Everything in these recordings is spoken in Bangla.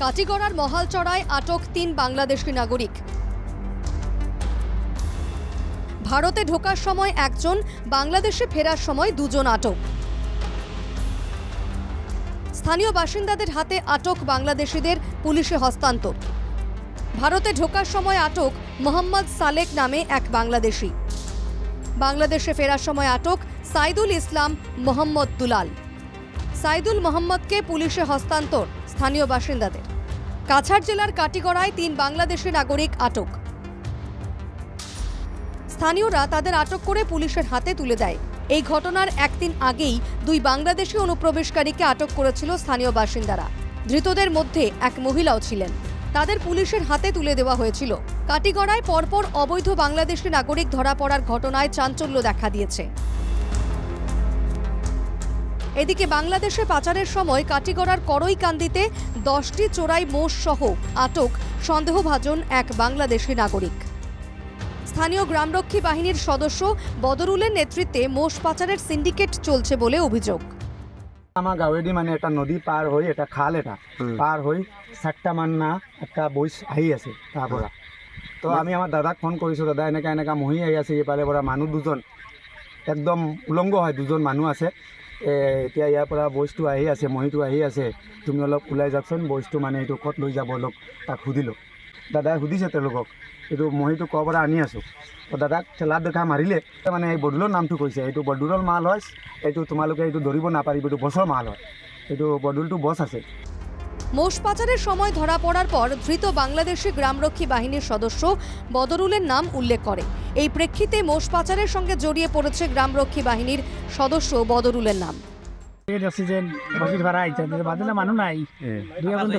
কাটিগড়ার মহালচড়ায় আটক ৩ বাংলাদেশি নাগরিক। ভারতে ঢোকার সময় একজন, বাংলাদেশে ফেরার সময় দুজন আটক। স্থানীয় বাসিন্দাদের হাতে আটক বাংলাদেশিদের পুলিশে হস্তান্তর। ভারতে ঢোকার সময় আটক মোহাম্মদ সালেক নামে এক বাংলাদেশি। বাংলাদেশে ফেরার সময় আটক সাইদুল ইসলাম মোহাম্মদ দুলাল। সাইদুল মোহাম্মদকে পুলিশে হস্তান্তর স্থানীয় বাসিন্দাদের। কাছাড় জেলার কাটিগড়ায় ৩ বাংলাদেশি নাগরিক আটক। স্থানীয়রা তাদের আটক করে পুলিশের হাতে তুলে দেয়। এই ঘটনার একদিন আগেই 2 বাংলাদেশি অনুপ্রবেশকারীকে আটক করেছিল স্থানীয় বাসিন্দারা। ধৃতদের মধ্যে এক মহিলাও ছিলেন। তাদের পুলিশের হাতে তুলে দেওয়া হয়েছিল। কাটিগড়ায় পরপর অবৈধ বাংলাদেশি নাগরিক ধরা পড়ার ঘটনায় চাঞ্চল্য দেখা দিয়েছে। এদিকে বাংলাদেশে পাচারের সময় কাটিগড়ার করইকান্দিতে 10টি চোরাই মোষ সহ আটক সন্দেহভাজন এক বাংলাদেশি নাগরিক। স্থানীয় গ্রামরক্ষী বাহিনীর সদস্য বদরুলের নেতৃত্বে মোষ পাচারের সিন্ডিকেট চলছে বলে অভিযোগ। আমার গাঁৱেদি মানে এটা নদী পাৰ হৈ এটা খাল এটা পাৰ হৈ 7টামান না একটা বইচ আহি আছে তাৰ পৰা। তো আমি আমাৰ দাদাক ফোন কৰিছোঁ, দাদা এনেকা মহি আহি আছে, এইফালে পৰা মানুহ দুজন একদম উলংগ হয়, দুজন মানুহ আছে। এতিয়া ইয়াৰ পৰা বইচটো আহি আছে, মহিটো আহি আছে, তুমি অলপ ওলাই যাওকচোন, বইচটো মানে এইটো ক'ত লৈ যাব অলপ তাক সুধিলোঁ। দাদাই সুধিছে তেওঁলোকক এইটো মহিটো ক'ৰ পৰা আনি আছোঁ। তো দাদাক ঠেলা দেখা মাৰিলে, মানে এই বদুলৰ নামটো কৈছে, এইটো বদুলৰ মাল হয়, এইটো তোমালোকে এইটো ধৰিব নাপাৰিব, এইটো বছৰ মাল হয়, এইটো বদুলটো বছ আছে। মোষ পাচারের সময় ধরা পড়ার পর ধৃত বাংলাদেশি গ্রামরক্ষী বাহিনীর সদস্য বদরুলের নাম উল্লেখ করে। এই প্রেক্ষিতে মোষ পাচারের সঙ্গে জড়িয়ে পড়েছে গ্রামরক্ষী বাহিনীর সদস্য বদরুলের নাম। মানুষ নাই,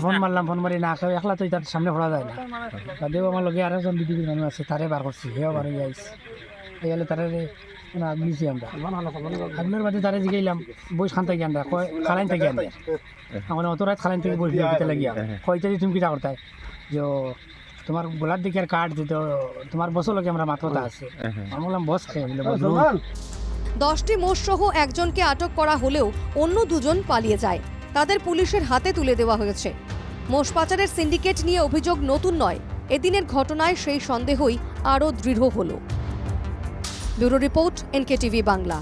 ফোন মারলাম, ফোন মারি না একলা তো তার সামনে পড়া যায় না। তাদেও আমার লগে আরো জন দিদি মানুষ আছে, তারে বার করছি, সেও বার হয়ে যাইছে। এই হলে তারে আগলিছি আমরা আগলের বাদে তারে জিগাইলাম বই খান থেকে আনরা, খালাইন থেকে আনরা। আমার অত রাত খালাইন থেকে বই দিতে লাগিয়া কয়টা তুমি কিটা করতাই যে তোমার গোলার দিকে আর কার্ড দিত, তোমার বছর লগে আমরা মাথা আছে। আমি বললাম বস খেয়ে 10টি মোষ সহ একজনকে আটক করা হলেও অন্য দুজন পালিয়ে যায়। তাদের পুলিশের হাতে তুলে দেওয়া হয়েছে। মোষ পাচারের সিন্ডিকেট নিয়ে অভিযোগ নতুন নয়, এদিনের ঘটনায় সেই সন্দেহই আরও দৃঢ় হলো। Bureau report, NKTV Bangla.